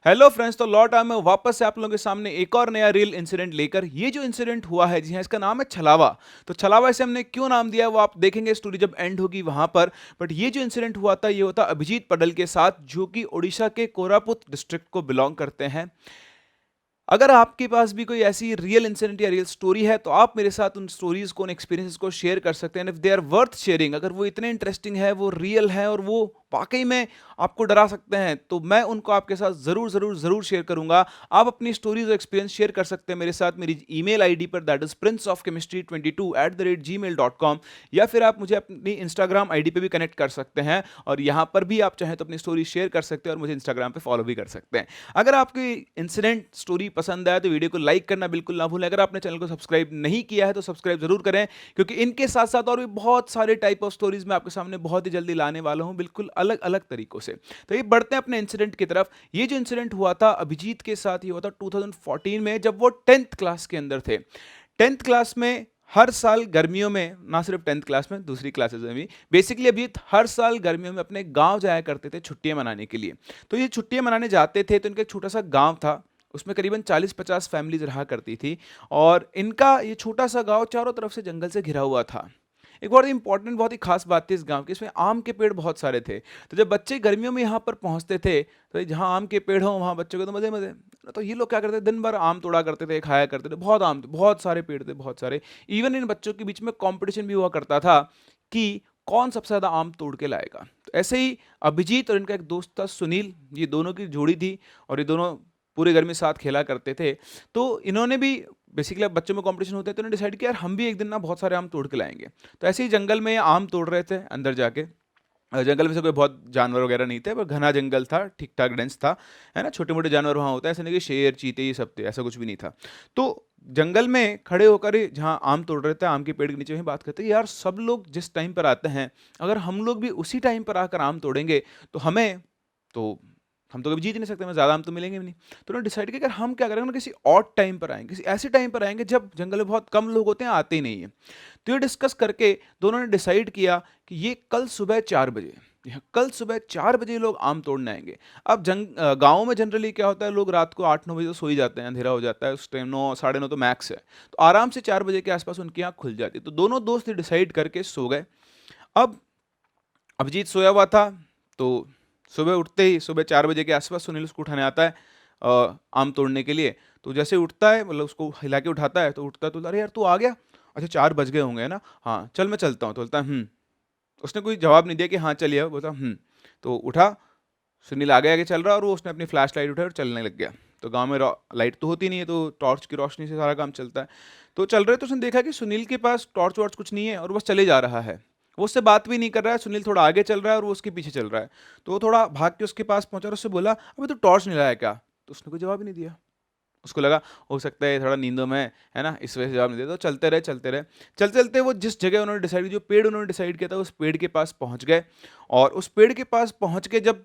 Hello friends, तो लौट आया मैं वापस से आप लोगों के सामने एक और नया रियल इंसिडेंट लेकर। ये जो इंसिडेंट हुआ है, जी हाँ, इसका नाम है छलावा। तो छलावा इसे हमने क्यों नाम दिया है वो आप देखेंगे स्टोरी जब एंड होगी वहां पर। बट ये जो इंसिडेंट हुआ था ये होता अभिजीत पडल के साथ, जो कि ओडिशा के कोरापुत डिस्ट्रिक्ट को बिलोंग करते हैं। अगर आपके पास भी कोई ऐसी रियल इंसिडेंट या रियल स्टोरी है तो आप मेरे साथ उन स्टोरीज को, उन एक्सपीरियंसेस को शेयर कर सकते हैं। If they are worth sharing, अगर वो इतने इंटरेस्टिंग है, वो रियल है और वो वाकई में आपको डरा सकते हैं, तो मैं उनको आपके साथ जरूर जरूर जरूर शेयर करूंगा। आप अपनी स्टोरीज और एक्सपीरियंस शेयर कर सकते हैं मेरे साथ मेरी ईमेल आईडी पर, दैट इज princeofchemistry22@gmail.com, या फिर आप मुझे अपनी इंस्टाग्राम आईडी पे भी कनेक्ट कर सकते हैं और यहाँ पर भी आप चाहें तो अपनी स्टोरी शेयर कर सकते हैं और मुझे इंस्टाग्राम पे फॉलो भी कर सकते हैं। अगर आपकी इंसिडेंट स्टोरी पसंद आया तो वीडियो को लाइक करना बिल्कुल ना भूलें। अगर आपने चैनल को सब्सक्राइब नहीं किया है तो सब्सक्राइब जरूर करें, क्योंकि इनके साथ साथ और भी बहुत सारे टाइप ऑफ स्टोरीज मैं आपके सामने बहुत ही जल्दी लाने वाला हूं, बिल्कुल अलग अलग तरीकों से। तो ये बढ़ते हैं अपने इंसिडेंट की तरफ। ये जो इंसिडेंट हुआ था अभिजीत के साथ, ये हुआ था 2014 में, जब वो 10th क्लास के अंदर थे। 10th क्लास में हर साल गर्मियों में, ना सिर्फ 10th क्लास में, दूसरी क्लासेस में भी, बेसिकली अभिजीत हर साल गर्मियों में अपने गांव जाया करते थे छुट्टियां मनाने के लिए। तो ये छुट्टियां मनाने जाते थे तो इनका एक छोटा सा गांव था, उसमें करीबन 40-50 फैमिलीज रहा करती थी। और इनका ये छोटा सा गांव चारों तरफ से जंगल से घिरा हुआ था। एक बहुत इंपॉर्टेंट, बहुत ही खास बात थी इस गांव की, इसमें आम के पेड़ बहुत सारे थे। तो जब बच्चे गर्मियों में यहाँ पर पहुंचते थे तो जहाँ आम के पेड़ हो वहाँ बच्चों को तो मजे मजे। तो ये लोग क्या करते थे, दिन भर आम तोड़ा करते थे, खाया करते थे। बहुत आम थे, बहुत सारे पेड़ थे, बहुत सारे। इवन इन बच्चों के बीच में कंपटीशन भी हुआ करता था कि कौन सबसे ज्यादा आम तोड़ के लाएगा। तो ऐसे ही अभिजीत और इनका एक दोस्त था सुनील, ये दोनों की जोड़ी थी और ये दोनों पूरे घर में साथ खेला करते थे। तो इन्होंने भी, बेसिकली अब बच्चों में कंपटीशन होते हैं, तो इन्होंने डिसाइड किया यार हम भी एक दिन ना बहुत सारे आम तोड़ के लाएंगे। तो ऐसे ही जंगल में आम तोड़ रहे थे अंदर जाके। जंगल में से कोई बहुत जानवर वगैरह नहीं थे, पर घना जंगल था, ठीक ठाक डेंस था, है ना। छोटे मोटे जानवर वहाँ होता है, ऐसे नहीं कि शेर चीते ये सब थे, ऐसा कुछ भी नहीं था। तो जंगल में खड़े होकर ही जहाँ आम तोड़ रहे थे, आम के पेड़ के नीचे वहीं बात करते यार, सब लोग जिस टाइम पर आते हैं, अगर हम लोग भी उसी टाइम पर आकर आम तोड़ेंगे तो हमें तो हम तो कभी जीत ही नहीं सकते, हमें ज़्यादा आम तो मिलेंगे भी नहीं। तो उन्होंने डिसाइड किया कि हम क्या करेंगे ना, किसी और टाइम पर आएंगे, किसी ऐसे टाइम पर आएंगे जब जंगल में बहुत कम लोग होते हैं, आते ही नहीं है। तो ये डिस्कस करके दोनों ने डिसाइड किया कि ये कल सुबह 4 बजे, कल सुबह 4 बजे लोग आम तोड़ने आएंगे। अब गाँव में जनरली क्या होता है, लोग रात को 8-9 बजे तो सो ही जाते हैं, अंधेरा हो जाता है उस टाइम, 9 साढ़े 9 तो मैक्स है। तो आराम से 4 बजे के आसपास उनकी आँख खुल जाती है। तो दोनों दोस्त डिसाइड करके सो गए। अब अभिजीत सोया हुआ था, तो सुबह उठते ही, सुबह 4 बजे के आसपास सुनील उसको उठाने आता है आम तोड़ने के लिए। तो जैसे उठता है, मतलब उसको हिला के उठाता है, तो उठता है तो अरे यार तू आ गया, अच्छा 4 बज गए होंगे, है ना, हाँ चल मैं चलता हूँ। तो बोलता है उसने कोई जवाब नहीं दिया कि हाँ चलिए, बोलता तो उठा। सुनील आगे आगे चल रहा है और वो उसने अपनी फ्लैश लाइट उठाई और चलने लग गया। तो गांव में लाइट तो होती नहीं है, तो टॉर्च की रोशनी से सारा काम चलता है। तो चल रहे तो उसने देखा कि सुनील के पास टॉर्च वॉर्च कुछ नहीं है और बस चले जा रहा है। वो उससे बात भी नहीं कर रहा है। सुनील थोड़ा आगे चल रहा है और वो उसके पीछे चल रहा है। तो वो थोड़ा भाग के उसके पास पहुंचा और उससे बोला, अबे तू टॉर्च नहीं लाया क्या? तो उसने कोई जवाब ही नहीं दिया। उसको लगा हो सकता है थोड़ा नींदों में है ना, इस वजह से जवाब नहीं दिया। तो चलते रहे चलते रहे, चलते चलते वो जिस जगह उन्होंने डिसाइड, जो पेड़ उन्होंने डिसाइड किया था, उस पेड़ के पास पहुंच गए। और उस पेड़ के पास पहुंच के जब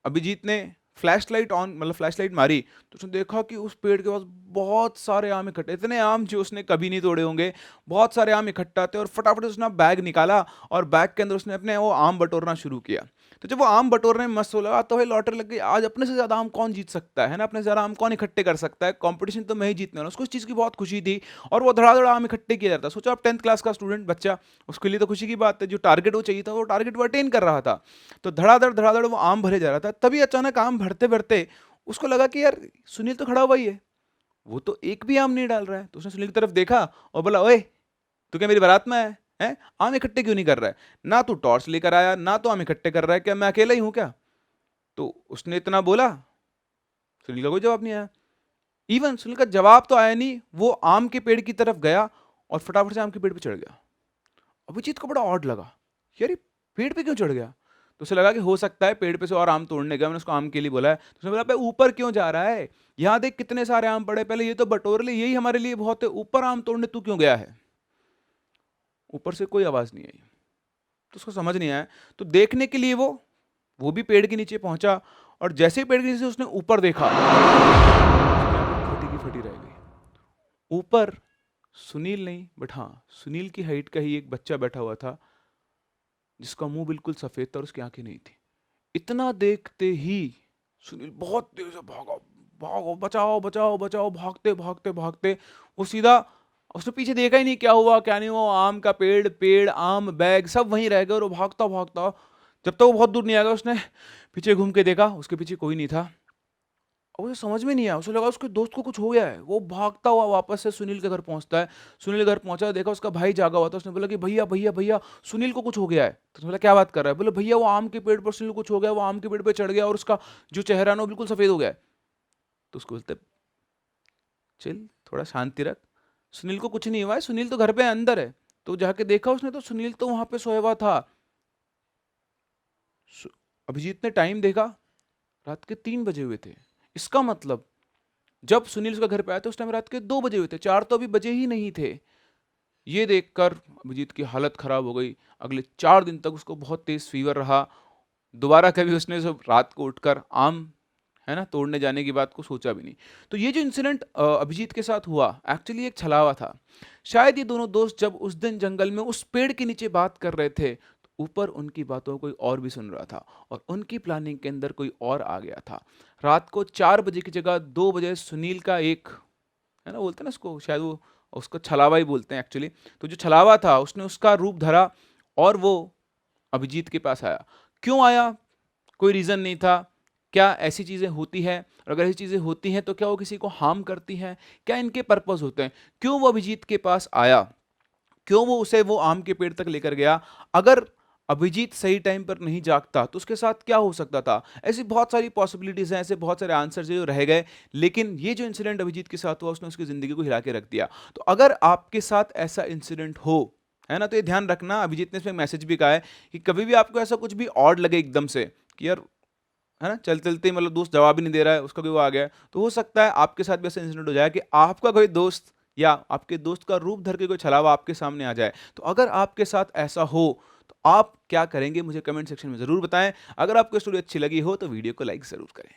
अभिजीत ने फ्लैश लाइट ऑन, मतलब फ्लैश लाइट मारी, तो उसने देखा कि उस पेड़ के पास बहुत सारे आम इकट्ठे, इतने आम जो उसने कभी नहीं तोड़े होंगे। बहुत सारे आम इकट्ठा थे और फटाफट उसने बैग निकाला और बैग के अंदर उसने अपने वो आम बटोरना शुरू किया। तो जब वो आम बटोरने में मस्त हो लगा, तो भाई लॉटरी लग गई, आज अपने से ज्यादा आम कौन जीत सकता है ना, अपने से ज्यादा आम कौन इकट्ठे कर सकता है, कंपटीशन तो मैं ही जीतने वाला। उसको इस चीज की बहुत खुशी थी और वो धड़ाधड़ आम इकट्ठे किया जाता। सोचो आप 10th क्लास का स्टूडेंट बच्चा, उसके लिए तो खुशी की बात है, जो टारगेट वो चाहिए था वो टारगेट वो अटेन कर रहा था। तो धड़ाधड़ धड़ाधड़ वो आम भरे जा रहा था। तभी अचानक आम भरते भरते उसको लगा कि यार सुनील तो खड़ा हुआ ही है, वो तो एक भी आम नहीं डाल रहा है। तो उसने सुनील की तरफ देखा और बोला, ओए तू क्या मेरी बारात में है? हैं? आम इकट्ठे क्यों नहीं कर रहा है? ना तू टॉर्च लेकर आया, ना तो आम इकट्ठे कर रहा है, क्या मैं अकेला ही हूं क्या? तो उसने इतना बोला, सुनील का कोई जवाब नहीं आया। इवन सुनील का जवाब तो आया नहीं, वो आम के पेड़ की तरफ गया और फटाफट से आम के पेड़ पे चढ़ गया। अभिजीत को बड़ा ऑड लगा, यार ये पेड़ पे क्यों चढ़ गया? तो उसे लगा कि हो सकता है पेड़ पे से और आम तोड़ने गया, मैंने उसको आम के लिए बोला है। तो उसने बोला, भाई ऊपर क्यों जा रहा है? यहाँ देख कितने सारे आम पड़े, पहले ये तो बटोर ले, यही हमारे लिए बहुत है, ऊपर आम तोड़ने तू क्यों गया है? ऊपर से कोई आवाज नहीं आई। तो उसको समझ नहीं आया। तो देखने के लिए वो भी पेड़ के नीचे पहुंचा और जैसे ही पेड़ के नीचे उसने ऊपर देखा, उसकी आंखें फटी की फटी रह गई। ऊपर सुनील नहीं, बट हाँ सुनील की हाइट का ही एक बच्चा बैठा हुआ था, जिसका मुंह बिल्कुल सफेद था और उसकी आंखें नहीं थी। इतना देखते ही सुनील बहुत तेज से भागा, भागो बचाओ बचाओ बचाओ, भागते भागते भागते वो सीधा, उसने पीछे देखा ही नहीं क्या हुआ क्या नहीं हुआ, आम का पेड़, पेड़ आम बैग सब वहीं रह गए और वो भागता भागता जब तक वो बहुत दूर नहीं आ गया, उसने पीछे घूम के देखा, उसके पीछे कोई नहीं था। और उसे समझ में नहीं आया, उसे लगा उसके दोस्त को कुछ हो गया है। वो भागता हुआ वापस से सुनील के घर पहुंचता है। सुनील घर पहुंचा, देखा उसका भाई जागा हुआ था। उसने बोला कि भैया भैया भैया, सुनील को कुछ हो गया है। तो उसने बोला क्या बात कर रहा है? बोले भैया वो आम के पेड़ पर सुनील को कुछ हो गया, वो आम के पेड़ पर चढ़ गया और उसका जो चेहरा ना वो बिल्कुल सफेद हो गया है। तो उसको बोलते चिल, थोड़ा शांति रख, सुनील को कुछ नहीं हुआ है, सुनील तो घर पे अंदर है। तो जाके देखा उसने तो सुनील तो वहां पे सोया हुआ था। सु- अभिजीत ने टाइम देखा, रात के 3 बजे हुए थे। इसका मतलब जब सुनील उसका घर पे आया था उस टाइम रात के 2 बजे हुए थे, 4 तो अभी बजे ही नहीं थे। ये देखकर अभिजीत की हालत खराब हो गई। अगले 4 दिन तक उसको बहुत तेज फीवर रहा। दोबारा कभी उसने सब रात को उठकर आम है ना तोड़ने जाने की बात को सोचा भी नहीं। तो ये जो इंसिडेंट अभिजीत के साथ हुआ एक्चुअली एक छलावा था। शायद ये दोनों दोस्त जब उस दिन जंगल में उस पेड़ के नीचे बात कर रहे थे तो ऊपर उनकी बातों को कोई और भी सुन रहा था और उनकी प्लानिंग के अंदर कोई और आ गया था। रात को 4 बजे की जगह 2 बजे सुनील का एक है ना, बोलते हैं ना उसको, शायद वो उसको छलावा ही बोलते हैं एक्चुअली। तो जो छलावा था उसने उसका रूप धरा और वो अभिजीत के पास आया। क्यों आया? कोई रीज़न नहीं था। क्या ऐसी चीज़ें होती हैं? और अगर ऐसी चीज़ें होती हैं तो क्या वो किसी को हार्म करती हैं? क्या इनके पर्पस होते हैं? क्यों वो अभिजीत के पास आया? क्यों वो उसे वो आम के पेड़ तक लेकर गया? अगर अभिजीत सही टाइम पर नहीं जागता तो उसके साथ क्या हो सकता था? ऐसी बहुत सारी पॉसिबिलिटीज हैं, ऐसे बहुत सारे आंसर्स हैं जो रह गए। लेकिन ये जो इंसिडेंट अभिजीत के साथ हुआ उसने उसकी ज़िंदगी को हिला के रख दिया। तो अगर आपके साथ ऐसा इंसिडेंट हो, है ना, तो ये ध्यान रखना। अभिजीत ने इसमें मैसेज भी कहा है कि कभी भी आपको ऐसा कुछ भी ऑड लगे एकदम से कि यार, है ना, चलते चलते मतलब दोस्त जवाब ही नहीं दे रहा है, उसका कोई वो आ गया है, तो हो सकता है आपके साथ भी ऐसा इंसिडेंट हो जाए कि आपका कोई दोस्त या आपके दोस्त का रूप धर के कोई छलावा आपके सामने आ जाए। तो अगर आपके साथ ऐसा हो तो आप क्या करेंगे मुझे कमेंट सेक्शन में ज़रूर बताएं। अगर आपको स्टोरी अच्छी लगी हो तो वीडियो को लाइक ज़रूर करें।